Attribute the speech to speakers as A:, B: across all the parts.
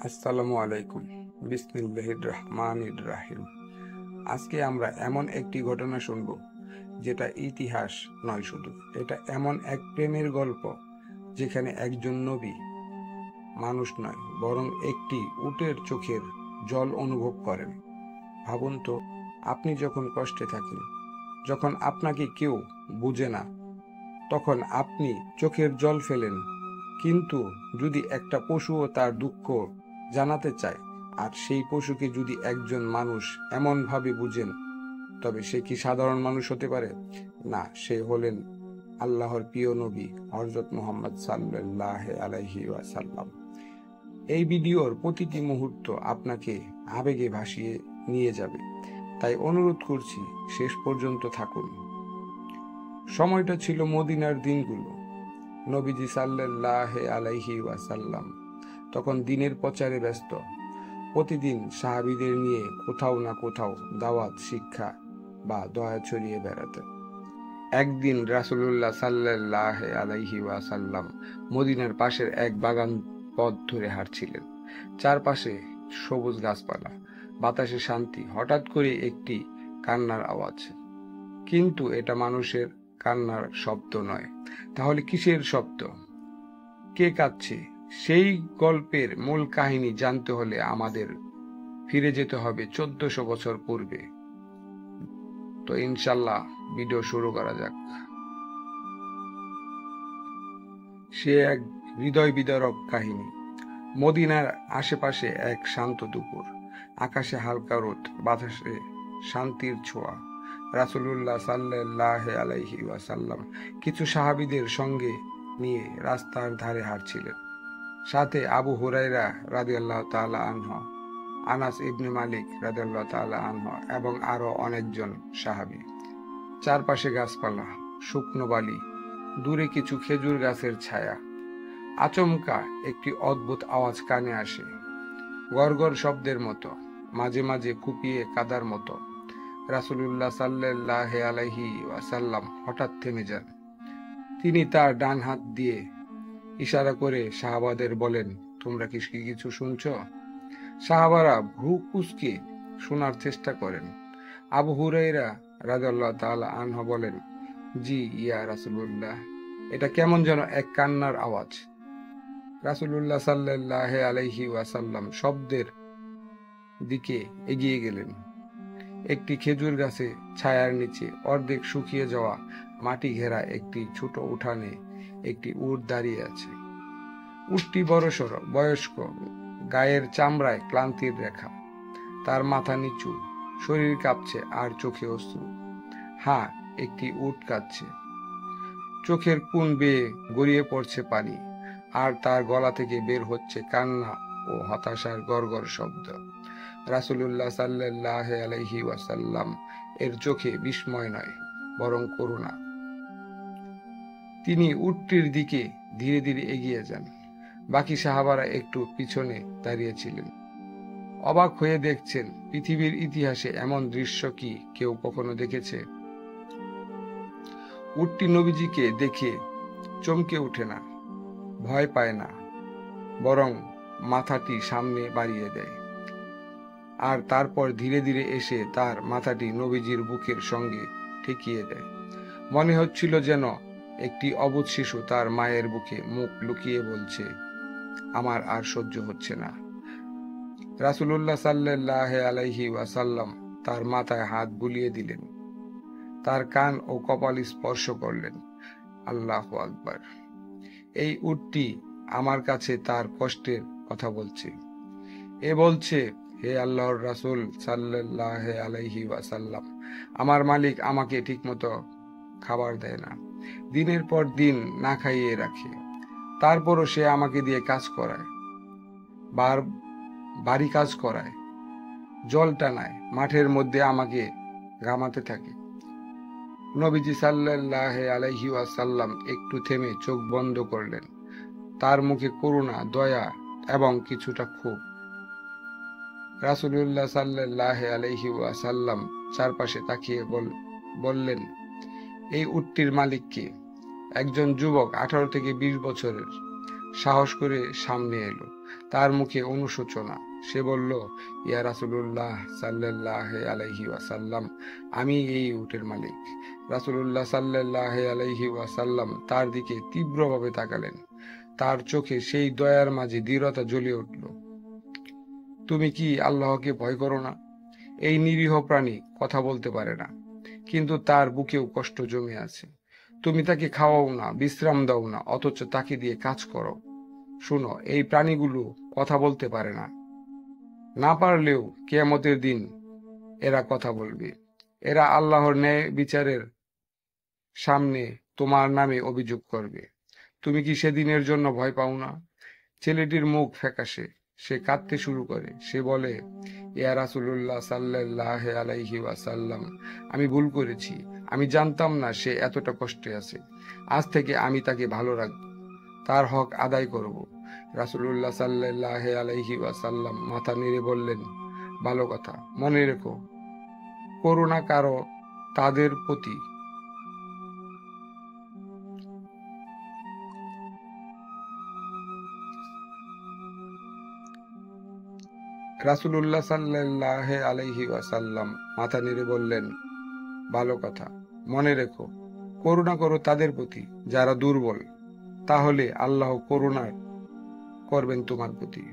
A: আসসালামু আলাইকুম। বিসমিল্লাহির রহমানির রাহিম। আজকে আমরা এমন একটি ঘটনা শুনব যেটা ইতিহাস নয়, শুধু এটা এমন এক প্রেমের গল্প যেখানে একজন নবী মানুষ নয় বরং একটি উটের চোখের জল অনুভব করেন। ভাবুন তো, আপনি যখন কষ্টে থাকেন, যখন আপনাকে কেউ বুঝে না, তখন আপনি চোখের জল ফেলেন। কিন্তু যদি একটা পশুও তার দুঃখ জানাতে চায়, আর সেই পশুকে যদি একজন মানুষ এমনভাবে বুঝেন, তবে সে কি সাধারণ মানুষ হতে পারে? না, সে হলেন আল্লাহর প্রিয় নবী হযরত মুহাম্মদ সাল্লাল্লাহু আলাইহি ওয়াসাল্লাম। এই ভিডিওর প্রতিটি মুহূর্ত আপনাকে আবেগে ভাসিয়ে নিয়ে যাবে, তাই অনুরোধ করছি শেষ পর্যন্ত থাকুন। সময়টা ছিল মদিনার দিনগুলো। নবীজি সাল্লাল্লাহু আলাইহি ওয়াসাল্লাম তখন দিনের প্রচারে ব্যস্ত। প্রতিদিন সাহাবীদের নিয়ে কোথাও না কোথাও দাওয়াত, শিক্ষা বা দয়া ছড়িয়ে বেড়াতেন। একদিন রাসূলুল্লাহ সাল্লাল্লাহু আলাইহি ওয়াসাল্লাম মদিনার পাশের এক বাগান পথ ধরে হাঁটছিলেন। চারপাশে সবুজ গাছপালা, বাতাসে শান্তি। হঠাৎ করে একটি কান্নার আওয়াজ। কিন্তু এটা মানুষের কান্নার শব্দ নয়। তাহলে কিসের শব্দ? কে কাঁদছে? সেই গল্পের মূল কাহিনী জানতে হলে আমাদের ফিরে যেতে হবে 1400 বছর পূর্বে। তো ইনশাল্লাহ ভিডিও শুরু করা যাক। সে এক হৃদয় বিদারক কাহিনী। মদিনার আশেপাশে এক শান্ত দুপুর। আকাশে হালকা রোদ, বাতাসে শান্তির ছোঁয়া। রাসূলুল্লাহ সাল্লাল্লাহু আলাইহি ওয়াসাল্লাম কিছু সাহাবীদের সঙ্গে নিয়ে রাস্তার ধারে হাঁটছিলেন। সাথে আবু হুরায়রা রাদিয়াল্লাহু তাআলা আনহু, আনাস ইবনে মালিক রাদিয়াল্লাহু তাআলা আনহু এবং আরো অনেকজন সাহাবী। চারপাশে গাছপালা, শুকনো বালি, দূরে কিছু খেজুর গাছের ছায়া। আচমকা একটি অদ্ভুত আওয়াজ কানে আসে, গড়গড় শব্দের মতো, মাঝে মাঝে কুপিয়ে কাদার মতো। রাসূলুল্লাহ সাল্লাল্লাহু আলাইহি ওয়াসাল্লাম হঠাৎ থেমে যান। তিনি তার ডান হাত দিয়ে ইশারা করে সাহাবাদের বলেন, তোমরা কি কিছু শুনছো? সাহাবারা ভ্রু কুঁচকে শোনার চেষ্টা করেন। আবু হুরায়রা রাদিয়াল্লাহু তাআলা আনহু বলেন, জি ইয়া রাসূলুল্লাহ, এটা কেমন যেন এক কান্নার আওয়াজ। রাসূলুল্লাহ সাল্লাল্লাহু আলাইহি ওয়াসাল্লাম শব্দের দিকে এগিয়ে গেলেন। একটি খেজুর গাছে ছায়ার নিচে অর্ধেক শুকিয়ে যাওয়া মাটি ঘেরা একটি ছোট উঠানে একটি উট দাঁড়িয়ে আছে। উটটি বড়সড়, বয়স্ক, গায়ের চামড়ায় ক্লান্তির রেখা। তার মাথা নিচু, শরীর কাঁপছে আর চোখে অশ্রু। হ্যাঁ, একটি উট কাঁদছে। চোখের কোণ বেয়ে গড়িয়ে পড়ছে পানি, আর তার গলা থেকে বের হচ্ছে কান্না ও হতাশার গড়গড় শব্দ। রাসূলুল্লাহ সাল্লাল্লাহু আলাইহি ওয়াসাল্লাম এর চোখে বিস্ময় নয়, বরং করুণা। তিনি উটটির দিকে ধীরে ধীরে এগিয়ে যান। বাকি সাহাবারা একটু পিছনে দাঁড়িয়েছিলেন, অবাক হয়ে দেখছেন পৃথিবীর ইতিহাসে এমন দৃশ্য কি কেউ কখনো দেখেছে? উটটি নবীজিকে দেখে চমকে ওঠে না, ভয় পায় না, বরং মাথাটি সামনে বাড়িয়ে দেয়। আর তারপর ধীরে ধীরে এসে তার মাথাটি নবীজির বুকের সঙ্গে ঠেকিয়ে দেয়। মনে হচ্ছিল যেন একটি অবুঝ শিশু তার মায়ের বুকে মুখ লুকিয়ে বলছে, আমার আর সহ্য হচ্ছে না। রাসূলুল্লাহ সাল্লাল্লাহু আলাইহি ওয়াসাল্লাম তার মাথায় হাত বুলিয়ে দিলেন, তার কান ও কপাল স্পর্শ করলেন। আল্লাহু আকবার। এই উটটি আমার কাছে তার কষ্টের কথা বলছে। এ বলছে, হে আল্লাহর রাসূল সাল্লাল্লাহু আলাইহি ওয়াসাল্লাম, আমার মালিক আমাকে ঠিকমতো খাবার দেয় না, দিনের পর দিন না খাইয়ে রাখে। তারপরও সে আমাকে দিয়ে কাজ করায়, বাড়ি কাজ করায়, জল টানায়, মাঠের মধ্যে আমাকে ঘামাতে থাকে। নবীজি সাল্লাল্লাহু আলাইহি ওয়াসাল্লাম একটু থেমে চোখ বন্ধ করলেন। তার মুখে করুণা, দয়া এবং কিছুটা ক্ষোভ। রাসূলুল্লাহ সাল্লাল্লাহু আলাইহি ওয়াসাল্লাম চারপাশে তাকিয়ে বললেন, এই উটটির মালিক কে? একজন যুবক, 18 থেকে 20 বছরের, সাহস করে সামনে এলো। তার মুখে অনুশোচনা। সে বলল, ইয়া রাসূলুল্লাহ সাল্লাল্লাহু আলাইহি ওয়াসাল্লাম, আমি এই উটের মালিক। রাসূলুল্লাহ সাল্লাল্লাহু আলাইহি ওয়াসাল্লাম তার দিকে তীব্রভাবে তাকালেন। তার চোখে সেই দয়ার মাঝে দৃঢ়তা জ্বলে উঠল। তুমি কি আল্লাহকে ভয় করো না? এই নিরীহ প্রাণী কথা বলতে পারে না, কিন্তু তার বুকেও কষ্ট জমে আছে। তুমি তাকে খাওয়াও না, বিশ্রাম দাও না, অথচ তাকে দিয়ে কাজ করো। শুনো, এই প্রাণীগুলো কথা বলতে পারে না, না পারলেও কিয়ামতের দিন এরা কথা বলবে। এরা আল্লাহর ন্যায় বিচারের সামনে তোমার নামে অভিযোগ করবে। তুমি কি সেদিনের জন্য ভয় পাও না? ছেলেটির মুখ ফ্যাকাশে, সে কাঁদতে শুরু করে। সে বলে, ইয়া রাসূলুল্লাহ সাল্লাল্লাহু আলাইহি ওয়াসাল্লাম, আমি ভুল করেছি। আমি জানতাম না সে এতটা কষ্টে আছে। আজ থেকে আমি তাকে ভালো রাখব, তার হক আদায় করব। রাসূলুল্লাহ সাল্লাল্লাহু আলাইহি ওয়াসাল্লাম মাথা নেড়ে বললেন, ভালো কথা, মনে রেখো, করুণা কারো তাদের প্রতি। রাসূলুল্লাহ সাল্লাল্লাহু আলাইহি ওয়াসাল্লাম মাথা নেড়ে বললেন, ভালো কথা, মনে রেখো, করুণা করো তাদের প্রতি যারা দুর্বল, তাহলে আল্লাহ করুণা করবেন তোমার প্রতি।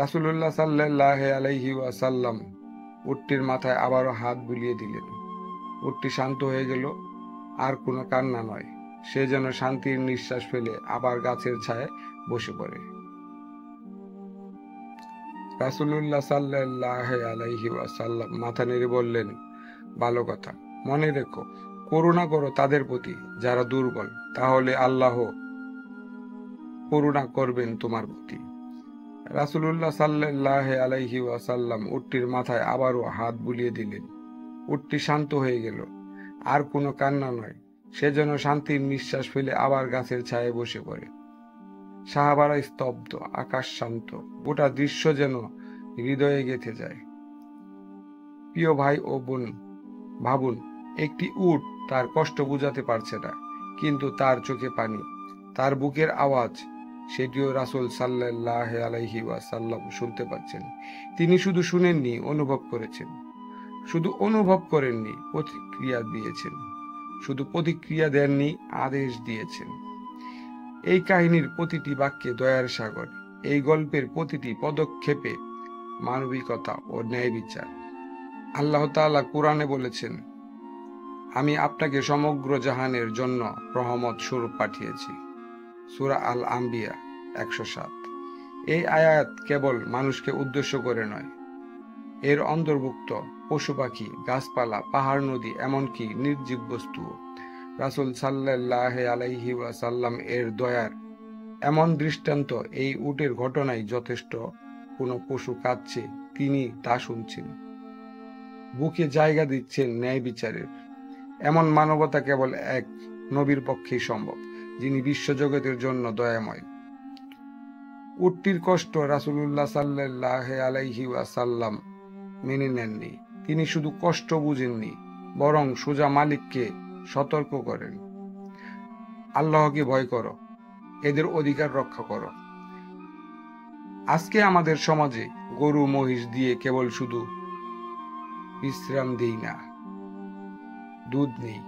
A: রাসূলুল্লাহ সাল্লাল্লাহু আলাইহি ওয়াসাল্লাম উটটির মাথায় আবারও হাত বুলিয়ে দিলেন। উটটি শান্ত হয়ে গেল। আর কোনো কান্না নয়। সে যেন শান্তির নিঃশ্বাস ফেলে আবার গাছের ছায়ায় বসে পড়ে। রাসূলুল্লাহ সাল্লাল্লাহু আলাইহি ওয়াসাল্লাম মাথা নেড়ে বললেন, ভালো কথা, মনে রেখো, করুণা করো তাদের প্রতি যারা দুর্বল, তাহলে আল্লাহ করুণা করবেন তোমার প্রতি। রাসূলুল্লাহ সাল্লাল্লাহু আলাইহি ওয়াসাল্লাম উটটির মাথায় আবারও হাত বুলিয়ে দিলেন। উটটি শান্ত হয়ে গেল। আর কোনো কান্না নয়। সে যেন শান্তির নিঃশ্বাস ফেলে আবার গাছের ছায়ায় বসে পড়ে। সাহাবারা স্তব্ধ, আকাশ শান্ত, গোটা দৃশ্য যেন হৃদয়ে গেঁথে যায়। প্রিয় ভাই ও বোন, ভাবুন, একটি উট তার কষ্ট বুঝাতে পারছে না, কিন্তু তার চোখে পানি, তার বুকের আওয়াজ, সেটিও রাসূল সাল্লাল্লাহু আলাইহি ওয়াসাল্লাম শুনতে পাচ্ছেন। তিনি শুধু শুনেননি, অনুভব করেছেন। শুধু অনুভব করেননি, প্রতিক্রিয়া দিয়েছেন। শুধু প্রতিক্রিয়া দেননি, আদেশ দিয়েছেন। এই কাহিনীর প্রতিটি বাক্যে দয়ার সাগর। এই গল্পের প্রতিটি পদক্ষেপে মানবিকতা ও ন্যায় বিচার। আল্লাহ তাআলা কুরআনে বলেছেন, আমি আপনাকে সমগ্র জাহানের জন্য রহমত স্বরূপ পাঠিয়েছি। সূরা আল আম্বিয়া 107। এই আয়াত কেবল মানুষকে উদ্দেশ্য করে নয়, এর অন্তর্ভুক্ত পশু পাখি, গাছপালা, পাহাড়, নদী, এমনকি নির্জীব বস্তু। রাসূল সাল্লাল্লাহু আলাইহি ওয়াসাল্লাম এর দয়ার এমন দৃষ্টান্ত এই উটের ঘটনায় যথেষ্ট। কোনো পশু কাঁদছে, তিনি তা শুনছেন, বুকে জায়গা দিচ্ছেন ন্যায় বিচারের। এমন মানবতা কেবল এক নবীর পক্ষেই সম্ভব, যিনি বিশ্বজগতের জন্য দয়াময়। উটটির কষ্ট রাসূলুল্লাহ সাল্লাল্লাহু আলাইহি ওয়াসাল্লাম মেনে নেননি। তিনি শুধু কষ্ট বুঝেননি, বরং সোজা মালিককে সতর্ক করেন, আল্লাহকে ভয় করো, এদের অধিকার রক্ষা করো। আজকে আমাদের সমাজে গরু মহিষ দিয়ে কেবল শুধু বিশ্রাম দেই না, দুধ নেই,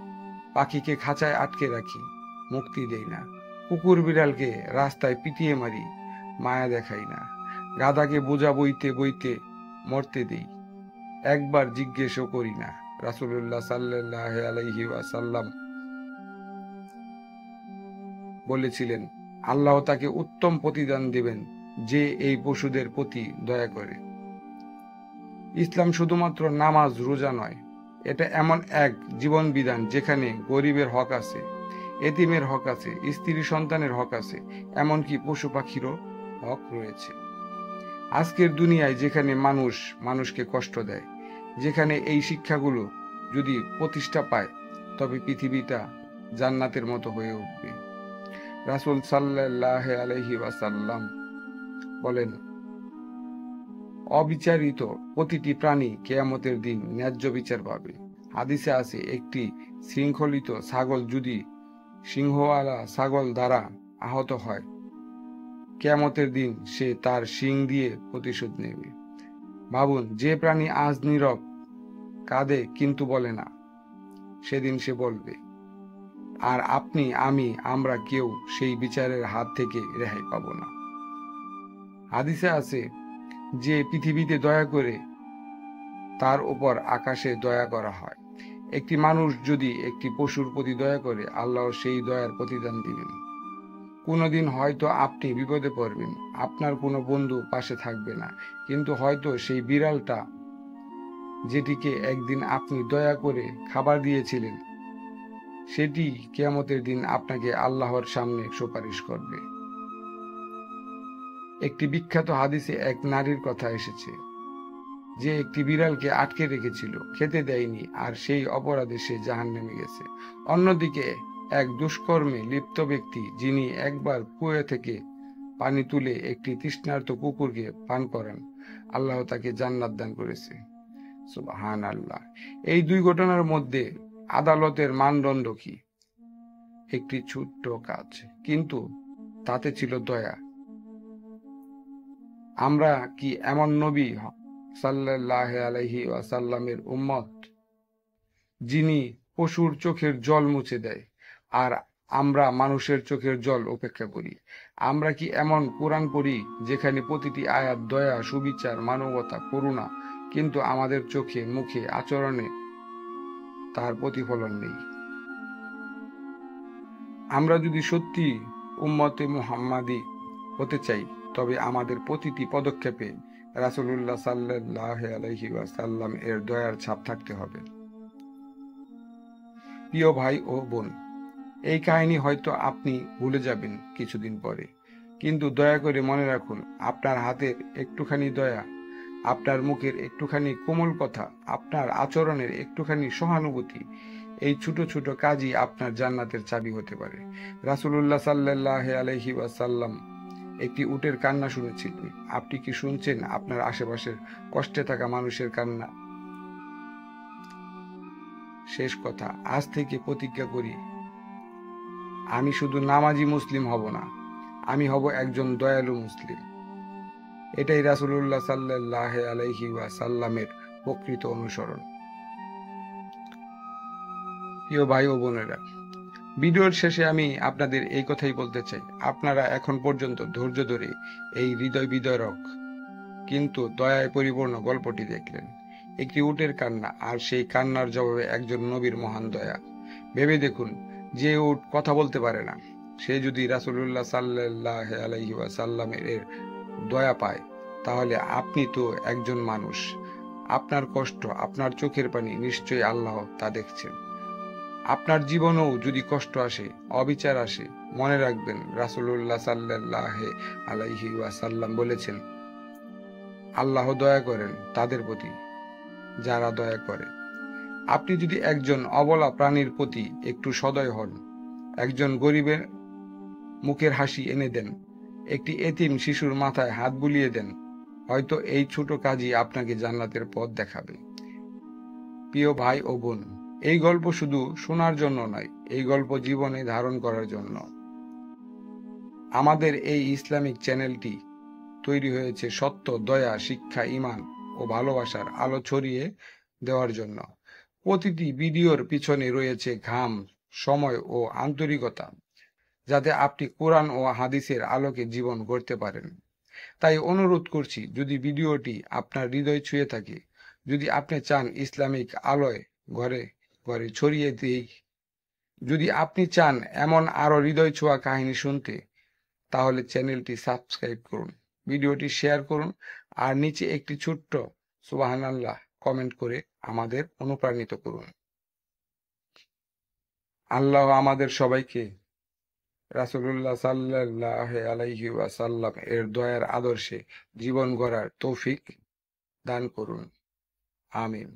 A: পাখিকে খাঁচায় আটকে রাখি, মুক্তি দেই না, কুকুর বিড়ালকে রাস্তায় পিটিয়ে মারি, মায়া দেখাই না, গাধাকে বোঝা বইতে বইতে মরতে দেই, একবার জিজ্ঞেসও করি না। রাসূলুল্লাহ সাল্লাল্লাহু আলাইহি ওয়াসাল্লাম বলেছিলেন, আল্লাহ তাকে উত্তম প্রতিদান দিবেন যে এই পশুদের প্রতি দয়া করে। ইসলাম শুধুমাত্র নামাজ রোজা নয়, এটা এমন এক জীবন বিধান যেখানে গরিবের হক আছে, এতিমের হক আছে, স্ত্রী সন্তানের হক আছে, এমনকি পশু পাখিরও হক রয়েছে। আজকের দুনিয়ায় যেখানে মানুষ মানুষকে কষ্ট দেয়, যেখানে এই শিক্ষাগুলো যদি প্রতিষ্ঠা পায়, তবে পৃথিবীটা জান্নাতের মতো হয়ে উঠবে। রাসূল সাল্লাল্লাহু আলাইহি ওয়াসাল্লাম বলেন, অবিচারিত প্রতিটি প্রাণী কিয়ামতের দিন ন্যায্য বিচার পাবে। হাদিসে আছে, একটি শৃঙ্খলিত ছাগল যদি সিংহওয়ালা ছাগল দ্বারা আহত হয়, কিয়ামতের দিন সে তার শিং দিয়ে প্রতিশোধ নেবে। ভাবুন, যে প্রাণী আজ নীরব, কাঁদে কিন্তু বলে না, সেদিন সে বলবে। আর আপনি, আমি, আমরা কেউ সেই বিচারের হাত থেকে রেহাই পাব না। হাদিসে আছে, যে পৃথিবীতে দয়া করে তার উপর আকাশে দয়া করা হয়। একটি মানুষ যদি একটি পশুর প্রতি দয়া করে, আল্লাহ সেই দয়ার প্রতিদান দিবেন। কোনোদিন হয়তো আপনি বিপদে পড়বেন, আপনার কোনো বন্ধু পাশে থাকবে না, কিন্তু হয়তো সেই বিড়ালটা যেটিকে একদিন আপনি দয়া করে খাবার দিয়েছিলেন, সেটি কিয়ামতের দিন আপনাকে আল্লাহর সামনে সুপারিশ করবে। একটি বিখ্যাত হাদিসে এক নারীর কথা এসেছে, যে একটি বিড়ালকে আটকে রেখেছিল, খেতে দেয়নি, আর সেই অপরাধে সে জাহান্নামে গেছে। অন্যদিকে এক দুষ্কর্মে লিপ্ত ব্যক্তি, যিনি একবার কুয়া থেকে পানি তুলে একটি তৃষ্ণার্ত কুকুরকে পান করান, আল্লাহ তাকে জান্নাত দান করেছে। সুবহানাল্লাহ। এই দুই ঘটনার মধ্যে আদালতের মানদণ্ড কি? একটি ছোট্ট কাজ, কিন্তু তাতে ছিল দয়া। আমরা কি এমন নবী সাল্লাল্লাহু আলাইহি ওয়াসাল্লামের উম্মত, যিনি পশুর চোখের জল মুছে দেয়, আর আমরা মানুষের চোখের জল উপেক্ষা করি? আমরা কি এমন কোরআন পড়ি যেখানে প্রতিটি আয়াত দয়া, সুবিচার, মানবতা, করুণা, কিন্তু আমাদের চোখে, মুখে, আচরণে তার প্রতিফলন নেই? আমরা যদি সত্যি উম্মতে মুহাম্মাদি হতে চাই, তবে আমাদের প্রতিটি পদক্ষেপে রাসূলুল্লাহ সাল্লাল্লাহু আলাইহি ওয়াসাল্লাম এর দয়ার ছাপ থাকতে হবে। প্রিয় ভাই ও বোন, এই কাহিনী হয়তো আপনি ভুলে যাবেন কিছুদিন পরে, কিন্তু দয়া করে মনে রাখুন, আপনার হাতের একটুখানি দয়া, আপনার মুখের একটুখানি কোমল কথা, আপনার আচরণের একটুখানি সহানুভূতি, এই ছোট ছোট কাজই আপনার জান্নাতের চাবি হতে পারে। রাসূলুল্লাহ সাল্লাল্লাহু আলাইহি ওয়াসাল্লাম একটি উটের কান্না শুনেছিলেন। আপনি কি শুনছেন আপনার আশেপাশের কষ্টে থাকা মানুষের কান্না? শেষ কথা, আজ থেকে প্রতিজ্ঞা করি, আমি শুধু নামাজি মুসলিম হব না, আমি হব একজন দয়ালু মুসলিম। এটাই রাসূলুল্লাহ সাল্লাল্লাহু আলাইহি ওয়াসাল্লামের প্রকৃত অনুসরণ। প্রিয় ভাই ও বোনেরা, ভিডিওর শেষে আমি আপনাদের এই কথাই বলতে চাই, আপনারা এখন পর্যন্ত ধৈর্য ধরে এই হৃদয় বিদারক কিন্তু দয়ায় পরিপূর্ণ গল্পটি দেখলেন। একটি উটের কান্না, আর সেই কান্নার জবাবে একজন নবীর মহান দয়া। ভেবে দেখুন, যে উট কথা বলতে পারে না, সে যদি রাসূলুল্লাহ সাল্লাল্লাহু আলাইহি ওয়াসাল্লামের এর দয়া পায়, তাহলে আপনি তো একজন মানুষ। আপনার কষ্ট, আপনার চোখের পানি, নিশ্চয়ই আল্লাহ তা দেখছেন। আপনার জীবনেও যদি কষ্ট আসে, অবিচার আসে, মনে রাখবেন রাসূলুল্লাহ সাল্লাল্লাহু আলাইহি ওয়াসাল্লাম বলেছেন, আল্লাহ দয়া করেন তাদের প্রতি যারা দয়া করে। আপনি যদি একজন অবলা প্রাণীর প্রতি একটু সদয় হন, একজন গরিবের মুখের হাসি এনে দেন, একটি এতিম শিশুর মাথায় হাত বুলিয়ে দেন, হয়তো এই ছোট কাজই আপনাকে জান্নাতের পথ দেখাবে। প্রিয় ভাই ও বোন, এই গল্প শুধু শোনার জন্য নয়, এই গল্প জীবনে ধারণ করার জন্য। আমাদের এই ইসলামিক চ্যানেলটি তৈরি হয়েছে সত্য, দয়া, শিক্ষা, ঈমান ও ভালোবাসার আলো ছড়িয়ে দেওয়ার জন্য। প্রতিটি ভিডিওর পিছনে রয়েছে ঘাম, সময় ও আন্তরিকতা, যাতে আপনি কোরআন ও হাদিসের আলোকে জীবন গড়তে পারেন। তাই অনুরোধ করছি, যদি ভিডিওটি আপনার হৃদয় ছুঁয়ে থাকে, যদি আপনি চান ইসলামিক আলোয় ঘরে ঘরে ছড়িয়ে দিই, যদি আপনি চান এমন আরো হৃদয় ছোঁয়া কাহিনী শুনতে, তাহলে চ্যানেলটি সাবস্ক্রাইব করুন, ভিডিওটি শেয়ার করুন, আর নিচে একটি ছোট্ট সুবহানাল্লাহ কমেন্ট করে আমাদের অনুপ্রাণিত করুন। আল্লাহ আমাদের সবাইকে রাসূলুল্লাহ সাল্লাল্লাহু আলাইহি ওয়াসাল্লাম এর দয়ার আদর্শে জীবন গড়ার তৌফিক দান করুন। আমিন।